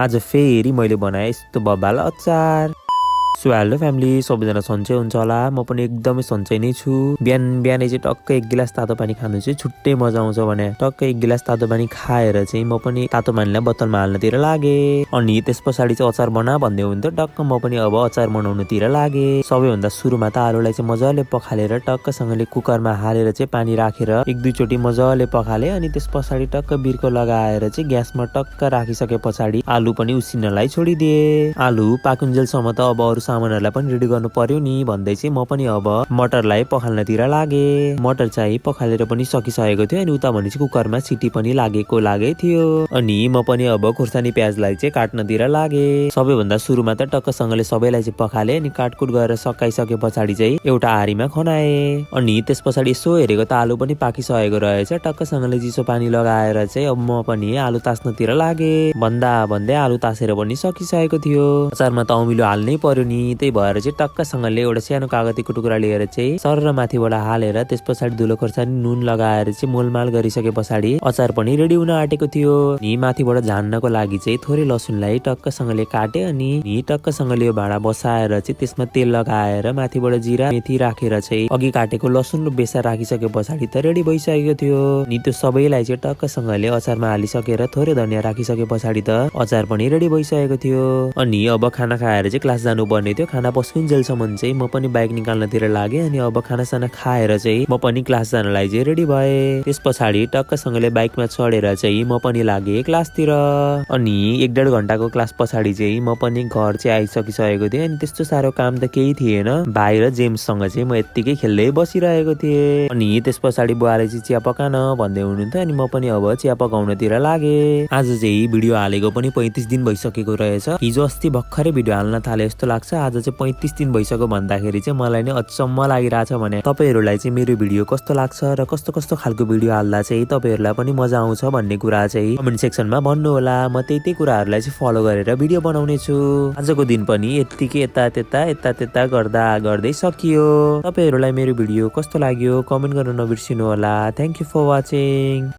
आज फेरि मैले बनाएँ यस्तो बबाल अचार। सो हेलो फ्यामिली, सबैजना सन्चै हुन्छ होला। म पनि एकदमै सन्चै नै छु। बिहानै चाहिँ टक्कै 1 गिलास तातो पानी खानु चाहिँ छुट्टै मजा आउँछ भने टक्कै 1 गिलास तातो पानी खाएर चाहिँ म पनि तातो पानीलाई बोतलमा हाल्नतिर लागे। अनि त्यस पछाडि चाहिँ अचार बना भन्दै हुन्थ्यो, टक्क म पनि अब अचार बनाउनुतिर लागे। सबैभन्दा सुरुमा त आलुलाई चाहिँ मजाले पखालेर टक्कसँगले कुकरमा हालेर चाहिँ पानी राखेर 1-2 चोटि मजाले पखाले। अनि त्यस पछाडि टक्क बिर्को लगाएर चाहिँ ग्यासमा टक्क राखिसके पछाडि आलु पनि उसिन्नलाई छोडिदिए। आलु पाकुन्जेलसम्म त अब अरू सामानहरूलाई पनि रेडी गर्नु पर्यो नि भन्दै चाहिँ म पनि अब मटरलाई पखाल्नतिर लागे। मटर चाहिँ पखालेर पनि सकिसकेको थियो। अनि उता भने चाहिँ कुकरमा सिटी पनि लागै थियो। अनि म पनि अब खुर्सानी प्याजलाई चाहिँ काट्नतिर लागे। सबैभन्दा सुरुमा त टक्कसँगले सबैलाई चाहिँ पखाले। अनि काटकुट गरेर सकाइसके पछाडि चाहिँ एउटा आरीमा खनाए। अनि त्यस पछाडि यसो हेरेको त आलु पनि पाकिसकेको रहेछ। टक्कसँगले चिसो पानी लगाएर चाहिँ अब म पनि आलु तास्नतिर लागे। भन्दै आलु तासेर पनि सकिसकेको थियो। अचारमा त अमिलो हाल्नै पर्यो नि, त्यही भएर चाहिँ टक्कसँगले एउटा सानो कागतीको टुक्रा लिएर चाहिँ सरर माथिबाट हालेर त्यस पछाडि धुलो खोर्सानी नुन लगाएर चाहिँ मोलमाल गरिसके पछाडि अचार पनि रेडी हुन आँटेको थियो। नि माथिबाट झान्नको लागि चाहिँ थोरै लसुनलाई टक्कसँगले काटे। अनि नि टक्कसँगले यो भाँडा बसाएर चाहिँ त्यसमा तेल लगाएर माथिबाट जिरा मेथी राखेर चाहिँ अघि काटेको लसुन र बेसार राखिसके पछाडि त रेडी भइसकेको थियो। नि त्यो सबैलाई चाहिँ टक्कसँगले अचारमा हालिसकेर थोरै धनिया राखिसके पछाडि त अचार पनि रेडी भइसकेको थियो। अनि अब खाना खाएर चाहिँ क्लास जानु पर्ने थियो। खाना पस्किन्जेलसम्म चाहिँ म पनि बाइक निकाल्नतिर लागे। अनि अब खानासाना खाएर चाहिँ म पनि क्लास जानलाई चाहिँ रेडी भए। त्यस पछाडि टक्कसँगले बाइकमा चढेर चाहिँ म पनि लागे क्लासतिर। अनि 1-1.5 घन्टाको क्लास पछाडि चाहिँ म पनि घर चाहिँ आइसकिसकेको थिएँ। अनि त्यस्तो साह्रो काम त केही थिएन। भाइ र जेम्ससँग चाहिँ म यत्तिकै खेल्दै बसिरहेको थिएँ। अनि त्यस पछाडि बुवाले चाहिँ चिया पकान भन्दै हुनुहुन्थ्यो। अनि म पनि अब चिया पकाउनतिर लागे। आज चाहिँ भिडियो हालेको पनि 35 दिन भइसकेको रहेछ। हिजो अस्ति भर्खरै भिडियो हाल्न थाले जस्तो लाग्छ। आज चाहिँ 35 दिन भइसक्यो भन्दाखेरि चाहिँ मलाई नै अचम्म लागिरहेछ। भने तपाईँहरूलाई चाहिँ मेरो भिडियो कस्तो लाग्छ र कस्तो कस्तो खालको भिडियो हाल्दा चाहिँ तपाईँहरूलाई पनि मजा आउँछ भन्ने कुरा चाहिँ कमेन्ट सेक्सनमा भन्नु होला। म त्यही कुराहरूलाई चाहिँ फलो गरेर भिडियो बनाउने छु। आजको दिन पनि यत्तिकै यता गर्दै सकियो। तपाईँहरूलाई मेरो भिडियो कस्तो लाग्यो कमेन्ट गर्न नबिर्सिनु होला। Thank you for watching.